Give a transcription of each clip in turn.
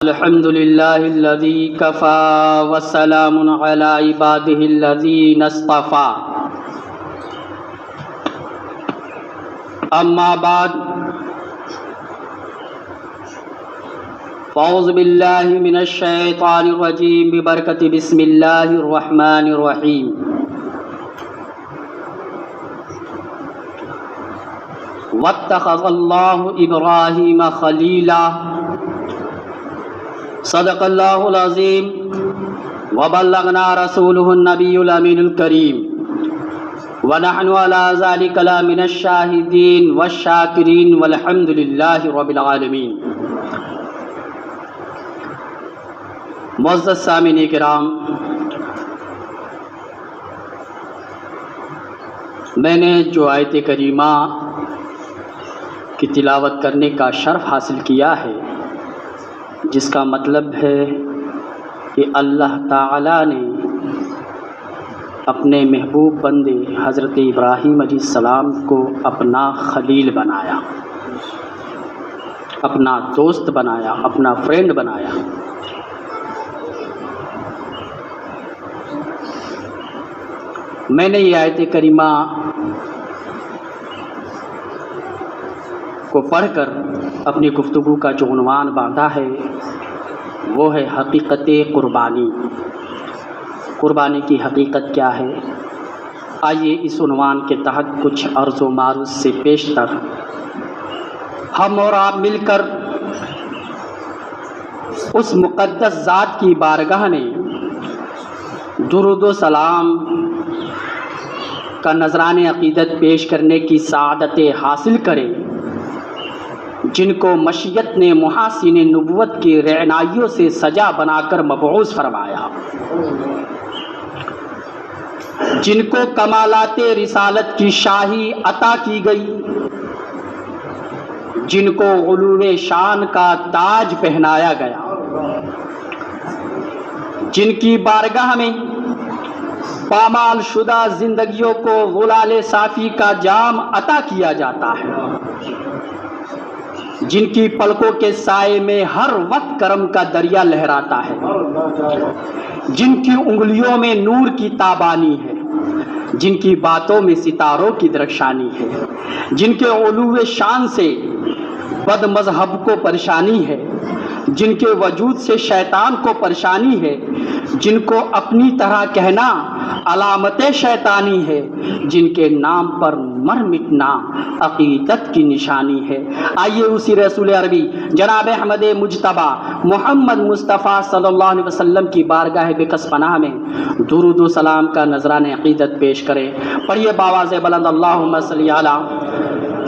الحمد لله الذي كفى والسلام على عباده الذين اصطفى أما بعد فأعوذ بالله من الشيطان الرجيم ببركة بسم الله الرحمن الرحيم واتخذ الله إبراهيم خليلا صدق اللہ العظیم وبلغنا رسوله النبی الامین الکریم ونحن على ذلك لمن الشاہدین والشاکرین والحمد للہ رب العالمین۔ معزز سامعین کرام، میں نے جو آیت کریمہ کی تلاوت کرنے کا شرف حاصل کیا ہے، جس کا مطلب ہے کہ اللہ تعالیٰ نے اپنے محبوب بندے حضرت ابراہیم علیہ السلام کو اپنا خلیل بنایا، اپنا دوست بنایا، اپنا فرینڈ بنایا۔ میں نے یہ آیت کریمہ کو پڑھ کر اپنی گفتگو کا جو عنوان باندھا ہے وہ ہے حقیقت قربانی۔ قربانی کی حقیقت کیا ہے؟ آئیے اس عنوان کے تحت کچھ عرض و معروض سے پیشتر ہم اور آپ مل کر اس مقدس ذات کی بارگاہ میں درود و سلام کا نذران عقیدت پیش کرنے کی سعادت حاصل کریں، جن کو مشیت نے محاسن نبوت کی رعنائیوں سے سجا بنا کر مبعوث فرمایا، جن کو کمالات رسالت کی شاہی عطا کی گئی، جن کو علو شان کا تاج پہنایا گیا، جن کی بارگاہ میں پامال شدہ زندگیوں کو غلال صافی کا جام عطا کیا جاتا ہے، جن کی پلکوں کے سائے میں ہر وقت کرم کا دریا لہراتا ہے، جن کی انگلیوں میں نور کی تابانی ہے، جن کی باتوں میں ستاروں کی درخشانی ہے، جن کے علو شان سے بد مذہب کو پریشانی ہے، جن کے وجود سے شیطان کو پریشانی ہے، جن کو اپنی طرح کہنا علامت شیطانی ہے، جن کے نام پر مر مٹنا عقیدت کی نشانی ہے۔ آئیے اسی رسول عربی جناب احمد مجتبی محمد مصطفیٰ صلی اللہ علیہ وسلم کی بارگاہ بکس پناہ میں درود و سلام کا نذران عقیدت پیش کریں۔ پڑھیے باواز بلند اللہم صلی علی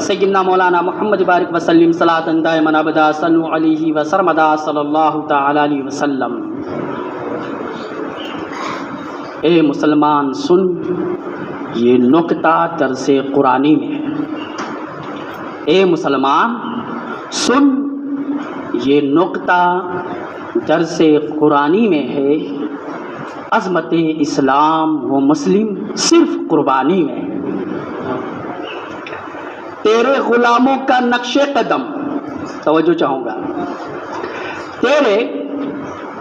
سیدنا مولانا محمد بارک وسلم صلاۃ دائما ابدا صلو علیہ وسرمدا صلی اللہ تعالی علیہ وسلم۔ اے مسلمان سن، یہ نکتہ درس قرآنی میں ہے۔ اے مسلمان سن، یہ نکتہ درس قرآنی میں ہے۔ عظمت اسلام و مسلم صرف قربانی میں ہے۔ تیرے غلاموں کا نقش قدم، توجہ چاہوں گا، تیرے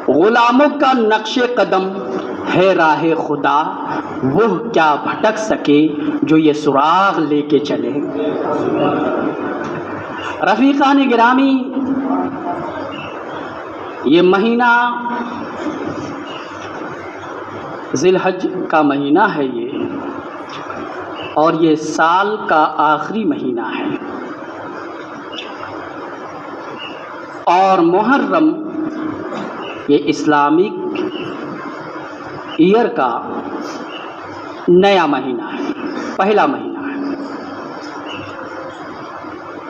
غلاموں کا نقش قدم ہے راہ خدا، وہ کیا بھٹک سکے جو یہ سراغ لے کے چلے۔ رفیقان گرامی، یہ مہینہ ذی الحج کا مہینہ ہے یہ، اور یہ سال کا آخری مہینہ ہے، اور محرم یہ اسلامک ایئر کا نیا مہینہ ہے، پہلا مہینہ ہے۔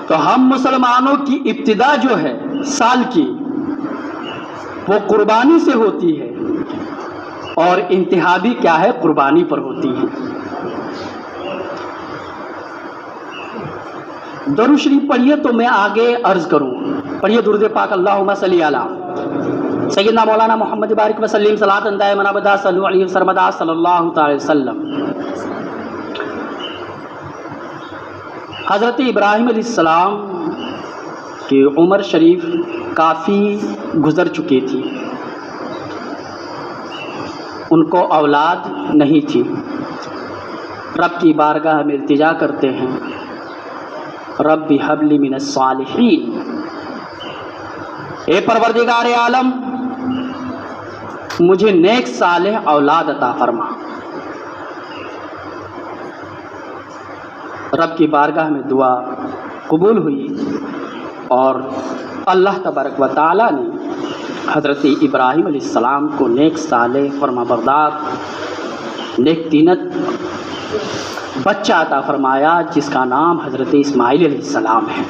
تو ہم مسلمانوں کی ابتدا جو ہے سال کی، وہ قربانی سے ہوتی ہے، اور انتہا بھی کیا ہے؟ قربانی پر ہوتی ہے۔ درود شریف پڑھیے تو میں آگے عرض کروں۔ پڑھیے درود پاک اللہم صلی علی سیدنا مولانا محمد بارک وسلم صلاۃ دائما ابدا صلو علیہ وسرمدا صلی اللہ تعالی وسلم۔ حضرت ابراہیم علیہ السلام کہ عمر شریف کافی گزر چکی تھی، ان کو اولاد نہیں تھی، رب کی بارگاہ میں التجا کرتے ہیں، رب ہب لی من الصالحین، اے پروردگار عالم مجھے نیک صالح اولاد عطا فرما۔ رب کی بارگاہ میں دعا قبول ہوئی اور اللہ تبارک و تعالیٰ نے حضرت ابراہیم علیہ السلام کو نیک صالح فرما بردار نیک تینت بچہ عطا فرمایا، جس کا نام حضرت اسماعیل علیہ السلام ہے۔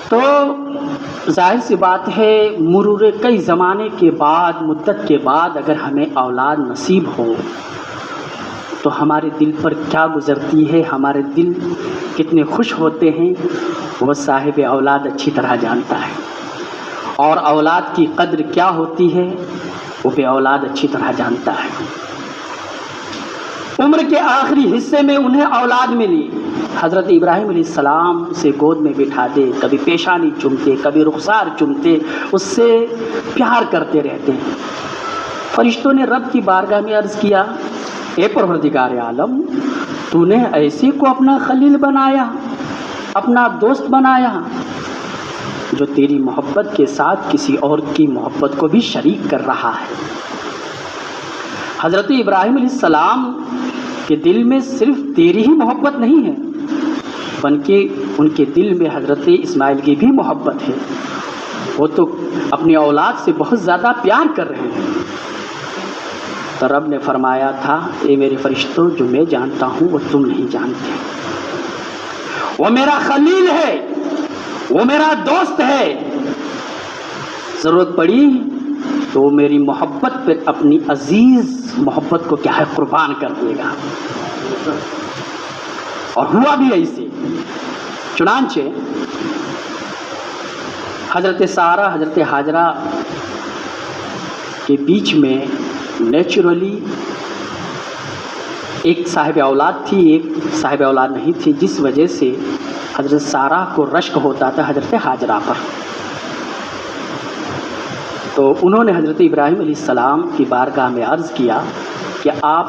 تو ظاہر سی بات ہے، مرور کئی زمانے کے بعد، مدت کے بعد اگر ہمیں اولاد نصیب ہو تو ہمارے دل پر کیا گزرتی ہے، ہمارے دل کتنے خوش ہوتے ہیں، وہ صاحب اولاد اچھی طرح جانتا ہے، اور اولاد کی قدر کیا ہوتی ہے وہ بے اولاد اچھی طرح جانتا ہے۔ عمر کے آخری حصے میں انہیں اولاد ملی، حضرت ابراہیم علیہ السلام سے گود میں بٹھاتے، کبھی پیشانی چومتے، کبھی رخسار چومتے، اس سے پیار کرتے رہتے ہیں۔ فرشتوں نے رب کی بارگاہ میں عرض کیا، اے پروردگار عالم تو نے ایسے کو اپنا خلیل بنایا، اپنا دوست بنایا، جو تیری محبت کے ساتھ کسی اور کی محبت کو بھی شریک کر رہا ہے۔ حضرت ابراہیم علیہ السلام کے دل میں صرف تیری ہی محبت نہیں ہے، بلکہ ان کے دل میں حضرت اسماعیل کی بھی محبت ہے، وہ تو اپنی اولاد سے بہت زیادہ پیار کر رہے ہیں۔ تو رب نے فرمایا تھا، اے میرے فرشتوں، جو میں جانتا ہوں وہ تم نہیں جانتے، وہ میرا خلیل ہے، وہ میرا دوست ہے، ضرورت پڑی تو وہ میری محبت پر اپنی عزیز محبت کو کیا ہے قربان کر دے گا۔ اور ہوا بھی ایسے، چنانچہ حضرت سارہ حضرت ہاجرہ کے بیچ میں نیچرلی ایک صاحب اولاد تھی، ایک صاحب اولاد نہیں تھی، جس وجہ سے حضرت سارہ کو رشک ہوتا تھا حضرت ہاجرہ پر۔ تو انہوں نے حضرت ابراہیم علیہ السلام کی بارگاہ میں عرض کیا کہ آپ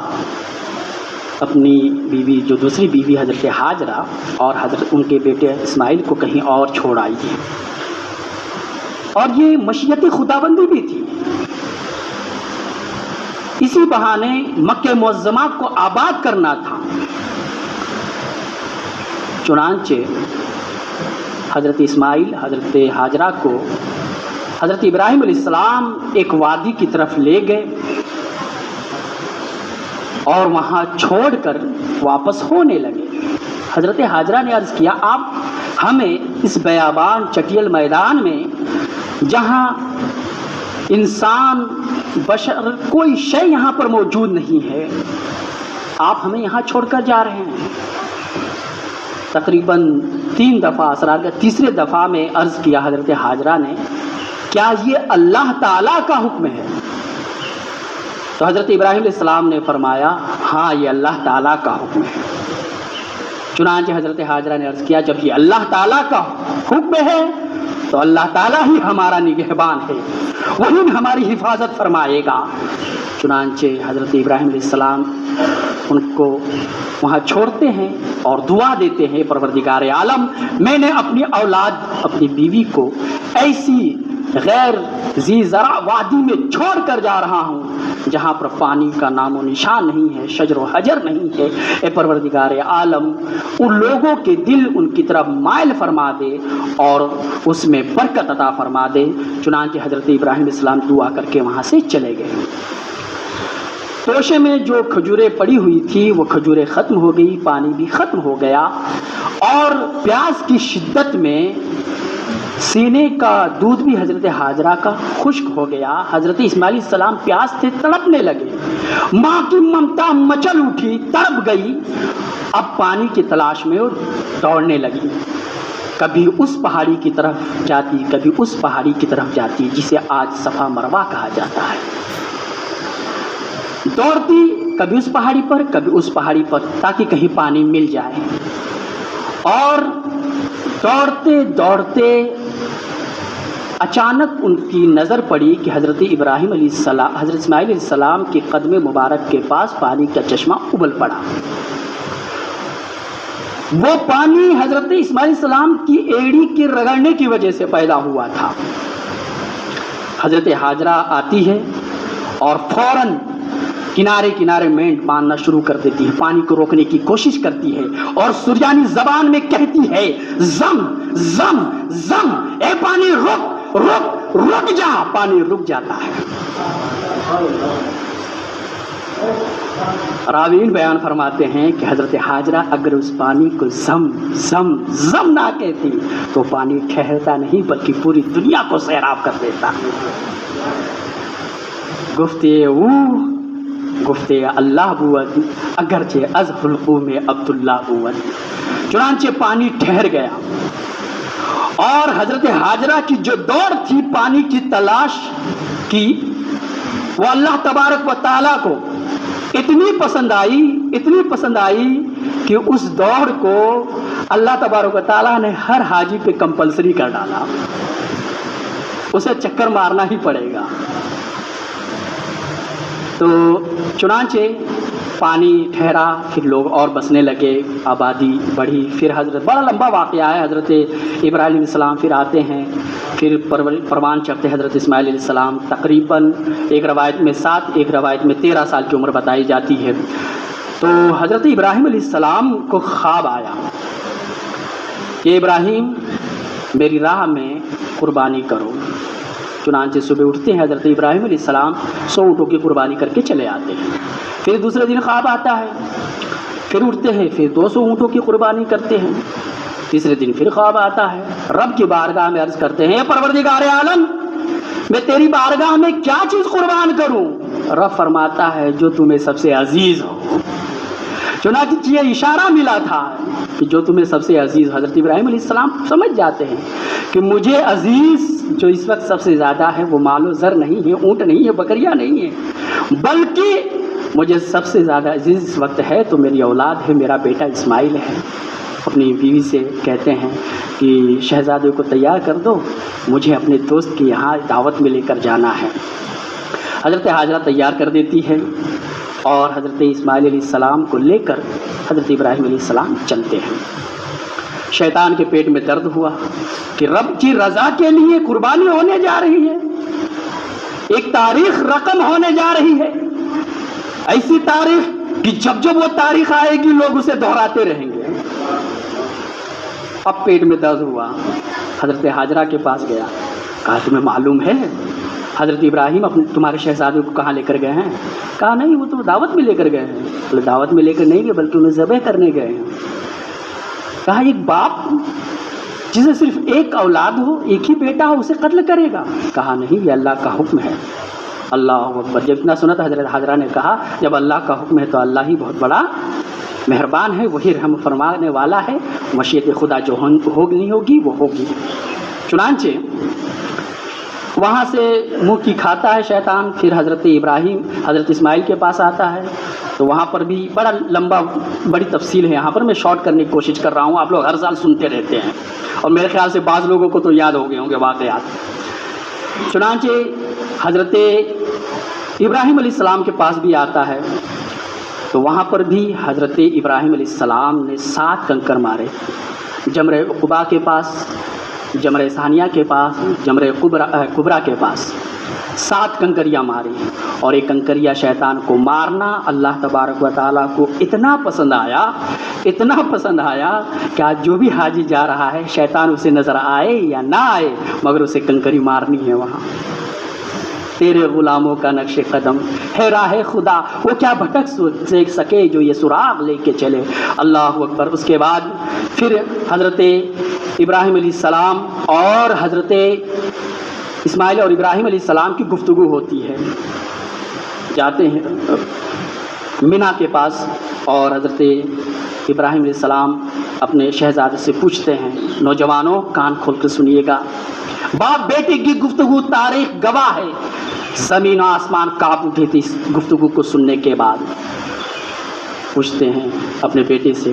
اپنی بیوی، جو دوسری بیوی حضرت ہاجرہ اور حضرت ان کے بیٹے اسماعیل کو کہیں اور چھوڑ آئیے۔ اور یہ مشیت خداوندی بھی تھی، اسی بہانے مکہ معظمہ کو آباد کرنا تھا۔ چنانچہ حضرت اسماعیل حضرت ہاجرہ کو حضرت ابراہیم علیہ السلام ایک وادی کی طرف لے گئے اور وہاں چھوڑ کر واپس ہونے لگے۔ حضرت ہاجرہ نے عرض کیا، آپ ہمیں اس بیابان چٹیل میدان میں، جہاں انسان بشر کوئی شے یہاں پر موجود نہیں ہے، آپ ہمیں یہاں چھوڑ کر جا رہے ہیں۔ تقریباً 3 دفعہ اسرار کا، تیسرے دفعہ میں عرض کیا حضرت ہاجرہ نے، کیا یہ اللہ تعالیٰ کا حکم ہے؟ تو حضرت ابراہیم علیہ السلام نے فرمایا، ہاں یہ اللہ تعالیٰ کا حکم ہے۔ چنانچہ حضرت ہاجرہ نے عرض کیا، جب یہ اللہ تعالیٰ کا حکم ہے تو اللہ تعالیٰ ہی ہمارا نگہبان ہے، وہی ہماری حفاظت فرمائے گا۔ چنانچہ حضرت ابراہیم علیہ السلام ان کو وہاں چھوڑتے ہیں اور دعا دیتے ہیں، پروردگار عالم میں نے اپنی اولاد، اپنی بیوی کو ایسی غیر ذی زرع وادی میں چھوڑ کر جا رہا ہوں جہاں پر پانی کا نام و نشان نہیں ہے، شجر و حجر نہیں ہے۔ اے پروردگار عالم ان لوگوں کے دل ان کی طرف مائل فرما دے اور اس میں برکت عطا فرما دے۔ چنانچہ حضرت ابراہیم علیہ السلام دعا کر کے وہاں سے چلے گئے۔ توشے میں جو کھجوریں پڑی ہوئی تھی وہ کھجوریں ختم ہو گئی، پانی بھی ختم ہو گیا، اور پیاس کی شدت میں سینے کا دودھ بھی حضرت ہاجرہ کا خشک ہو گیا۔ حضرت اسماعیل علیہ السلام پیاس سے تڑپنے لگے، ماں کی ممتا مچل اٹھی، تڑپ گئی، اب پانی کی تلاش میں دوڑنے لگی، کبھی اس پہاڑی کی طرف جاتی، کبھی اس پہاڑی کی طرف جاتی جسے آج صفا مروہ کہا جاتا ہے۔ دوڑتی کبھی اس پہاڑی پر، کبھی اس پہاڑی پر، تاکہ کہیں پانی مل جائے۔ اور دوڑتے دوڑتے اچانک ان کی نظر پڑی کہ حضرت ابراہیم علیہ السلام، حضرت اسماعیل علیہ السلام کے قدم مبارک کے پاس پانی کا چشمہ ابل پڑا۔ وہ پانی حضرت اسماعیل علیہ السلام کی ایڑی کے رگڑنے کی وجہ سے پیدا ہوا تھا۔ حضرت ہاجرہ آتی ہے اور فوراً کنارے کنارے مینٹ باندھنا شروع کر دیتی ہے، پانی کو روکنے کی کوشش کرتی ہے اور سریانی زبان میں کہتی ہے زم زم زم، اے پانی رک رک رک جا۔ پانی رک جاتا ہے۔ راوین بیان فرماتے ہیں کہ حضرت ہاجرہ اگر اس پانی کو زم زم زم نہ کہتی تو پانی ٹھہرتا نہیں بلکہ پوری دنیا کو سیراب کر دیتا۔ گفتے اللہ بود اگرچہ از حلقوں میں عبداللہ بود۔ چنانچہ پانی ٹھہر گیا اور حضرت ہاجرہ کی جو دوڑ تھی پانی کی تلاش کی، وہ اللہ تبارک و تعالیٰ کو اتنی پسند آئی کہ اس دوڑ کو اللہ تبارک و تعالیٰ نے ہر حاجی پہ کمپلسری کر ڈالا، اسے چکر مارنا ہی پڑے گا۔ تو چنانچہ پانی ٹھہرا، پھر لوگ اور بسنے لگے، آبادی بڑھی۔ پھر حضرت، بڑا لمبا واقعہ ہے، حضرت ابراہیم علیہ السلام پھر آتے ہیں، پھر پروان چڑھتے حضرت اسماعیل علیہ السلام، تقریباً ایک روایت میں 7 ایک روایت میں 13 سال کی عمر بتائی جاتی ہے۔ تو حضرت ابراہیم علیہ السلام کو خواب آیا کہ ابراہیم میری راہ میں قربانی کرو۔ چنانچہ صبح اٹھتے ہیں حضرت ابراہیم علیہ السلام، 100 اونٹوں کی قربانی کر کے چلے آتے ہیں۔ پھر دوسرے دن خواب آتا ہے، پھر اٹھتے ہیں، پھر 200 اونٹوں کی قربانی کرتے ہیں۔ تیسرے دن پھر خواب آتا ہے، رب کی بارگاہ میں عرض کرتے ہیں، اے پروردگار عالم، میں تیری بارگاہ میں کیا چیز قربان کروں؟ رب فرماتا ہے جو تمہیں سب سے عزیز ہو۔ چنانچہ یہ اشارہ ملا تھا کہ جو تمہیں سب سے عزیز۔ حضرت ابراہیم علیہ السلام سمجھ جاتے ہیں کہ مجھے عزیز جو اس وقت سب سے زیادہ ہے وہ مال و زر نہیں ہے، اونٹ نہیں ہے، بکریاں نہیں ہے، بلکہ مجھے سب سے زیادہ عزیز اس وقت ہے تو میری اولاد ہے، میرا بیٹا اسماعیل ہے۔ اپنی بیوی سے کہتے ہیں کہ شہزادے کو تیار کر دو، مجھے اپنے دوست کے یہاں دعوت میں لے کر جانا ہے۔ حضرت ہاجرہ تیار کر دیتی ہے اور حضرت اسماعیل علیہ السلام کو لے کر حضرت ابراہیم علیہ السلام چلتے ہیں۔ شیطان کے پیٹ میں درد ہوا کہ رب کی رضا کے لیے قربانی ہونے جا رہی ہے، ایک تاریخ رقم ہونے جا رہی ہے، ایسی تاریخ کہ جب جب وہ تاریخ آئے گی لوگ اسے دہراتے رہیں گے۔ اب پیٹ میں درد ہوا، حضرت ہاجرہ کے پاس گیا، کہا تمہیں معلوم ہے حضرت ابراہیم تمہارے شہزادے کو کہاں لے کر گئے ہیں؟ کہا نہیں، وہ تو دعوت میں لے کر گئے ہیں۔ دعوت میں لے کر نہیں گئے بلکہ انہیں ذبح کرنے گئے ہیں۔ کہا ایک باپ جسے صرف ایک اولاد ہو، ایک ہی بیٹا ہو، اسے قتل کرے گا؟ کہا نہیں، یہ اللہ کا حکم ہے۔ اللہ اکبر۔ جب اتنا سنا تو حضرت ہاجرہ نے کہا جب اللہ کا حکم ہے تو اللہ ہی بہت بڑا مہربان ہے، وہی رحم فرمانے والا ہے، مشیت خدا جو نہیں ہوگی وہ ہوگی۔ چنانچہ وہاں سے منہ کی کھاتا ہے شیطان، پھر حضرت اسماعیل کے پاس آتا ہے تو وہاں پر بھی بڑی تفصیل ہے، یہاں پر میں شارٹ کرنے کی کوشش کر رہا ہوں، آپ لوگ ہر سال سنتے رہتے ہیں اور میرے خیال سے بعض لوگوں کو تو یاد ہو گئے ہوں گے واقعات۔ چنانچہ حضرت ابراہیم علیہ السلام کے پاس بھی آتا ہے تو وہاں پر بھی حضرت ابراہیم علیہ السلام نے 7 کنکر مارے، جمرہ عقبہ کے پاس، جمرہ ثانیہ کے پاس، جمرہ کبریٰ کے پاس 7 کنکریاں ماری، اور ایک کنکریہ شیطان کو مارنا اللہ تبارک و تعالیٰ کو اتنا پسند آیا کہ آج جو بھی حاجی جا رہا ہے چیتان اسے نظر آئے یا نہ آئے مگر اسے کنکری مارنی ہے۔ وہاں تیرے غلاموں کا نقش قدم ہے راہ خدا، وہ کیا بھٹک سکے جو یہ سراغ لے کے چلے۔ اللہ اکبر۔ اس کے بعد پھر حضرت ابراہیم علیہ السلام اور حضرت اسماعیل اور ابراہیم علیہ السلام کی گفتگو ہوتی ہے، جاتے ہیں مینا کے پاس اور حضرت ابراہیم علیہ السلام اپنے شہزادے سے پوچھتے ہیں، نوجوانوں کان کھول کر سنیے گا، باپ بیٹے کی گفتگو تاریخ گواہ ہے، زمین و آسمان کانپ اٹھی تھی اس گفتگو کو سننے کے بعد۔ پوچھتے ہیں اپنے بیٹے سے،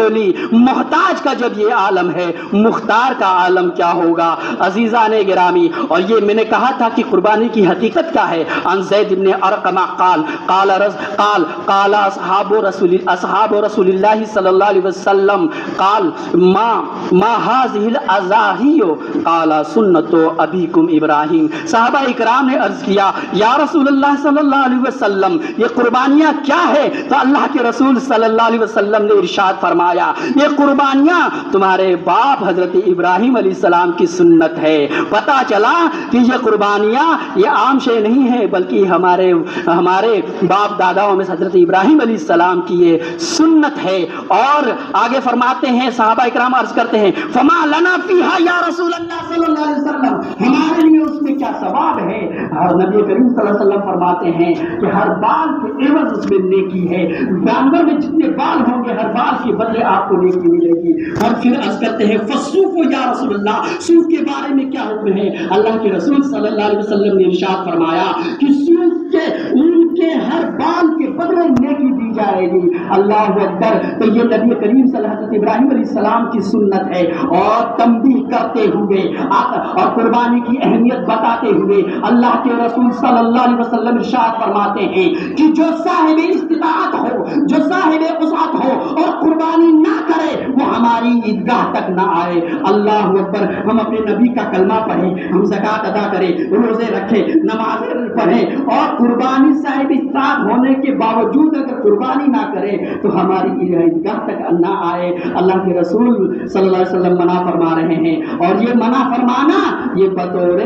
جھولی محتاج کا جب یہ عالم ہے، مختار کا عالم کیا ہوگا؟ عزیزان گرامی، اور یہ میں نے کہا تھا کہ قربانی کی حقیقت کیا ہے۔ عن زید بن ارقم قال اصحاب رسول اللہ صلی اللہ علیہ وسلم قال ما هذه الاضاحی قال سنت ابیکم ابراہیم۔ صحابہ اکرام نے عرض کیا یا رسول اللہ صلی اللہ علیہ وسلم یہ قربانیاں کیا ہے؟ تو اللہ کے رسول صلی اللہ علیہ وسلم نے ارشاد فرمایا یہ قربانیاں تمہارے باپ حضرت ابراہیم علیہ السلام کی سنت ہے۔ پتہ چلا کہ یہ قربانیاں یہ عام شے نہیں ہے، بلکہ ہمارے باپ داداؤں میں حضرت ابراہیم علیہ السلام کی یہ سنت ہے۔ اور آگے فرماتے ہیں، صحابہ اکرام عرض کرتے ہیں فما لنا فیہا یا رسول اللہ صلی اللہ علیہ وسلم، ہمارے لیے اس میں کیا ثواب ہے؟ اور نبی کریم صلی اللہ علیہ وسلم فرماتے ہیں کہ ہر بال کے عوض اس میں نیکی ہے، جانور میں جتنے بال ہوں گے ہر بال کے بدلے آپ کو نیکی ملے گی۔ اور پھر عرض کرتے ہیں فصوف یا رسول اللہ، سوف کے بارے میں کیا حکم ہے؟ اللہ کے رسول صلی اللہ علیہ وسلم نے ارشاد فرمایا کہ سوف کے ان کے ہر بال کے بدلے نیکی دی جائے گی۔ اللہ اکبر۔ تو یہ نبی کریم صلی اللہ علیہ وسلم ابراہیم علیہ السلام کی سنت ہے۔ اور تنبیہ کرتے ہوئے اور قربانی کی اہمیت بتاتے ہوئے اللہ کے رسول صلی اللہ علیہ وسلم ارشاد فرماتے ہیں کہ جو صاحب استطاعت ہو، جو صاحب وسعت ہو اور قربانی نہ کرے وہ ہماری عیدگاہ تک نہ آئے۔ اللہ اکبر۔ ہم اپنے نبی کا کلمہ پڑھیں، ہم زکوٰۃ ادا کریں، روزے رکھیں، نمازیں پڑھیں، اور قربانی صاحب استطاعت ہونے کے باوجود اگر قربانی نہ کرے تو ہماری عیدگاہ تک نہ آئے۔ اللہ کے رسول صلی اللہ علیہ وسلم منع فرما رہے ہیں، اور یہ منع فرمانا یہ بطور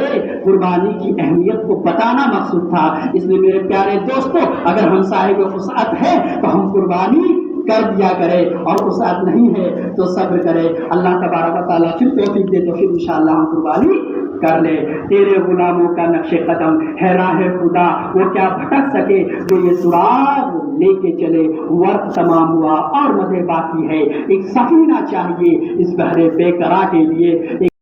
قربانی کی اہمیت کو بتانا مقصود تھا۔ اس لیے میرے پیارے دوستو، اگر ہم صاحب وسعت ہے تو ہم قربانی کر دیا کرے، اور وسعت نہیں ہے تو صبر کرے۔ اللہ تبارک و تعالیٰ پھر توفیق دے تو پھر انشاءاللہ ہم قربانی کر لے۔ تیرے غلاموں کا نقش قدم ہے راہ خدا، وہ کیا بھٹک سکے جو یہ سراغ لے کے چلے۔ وقت تمام ہوا اور مزے باقی ہے، ایک سفینہ چاہیے اس بحر بے قرار کے لیے۔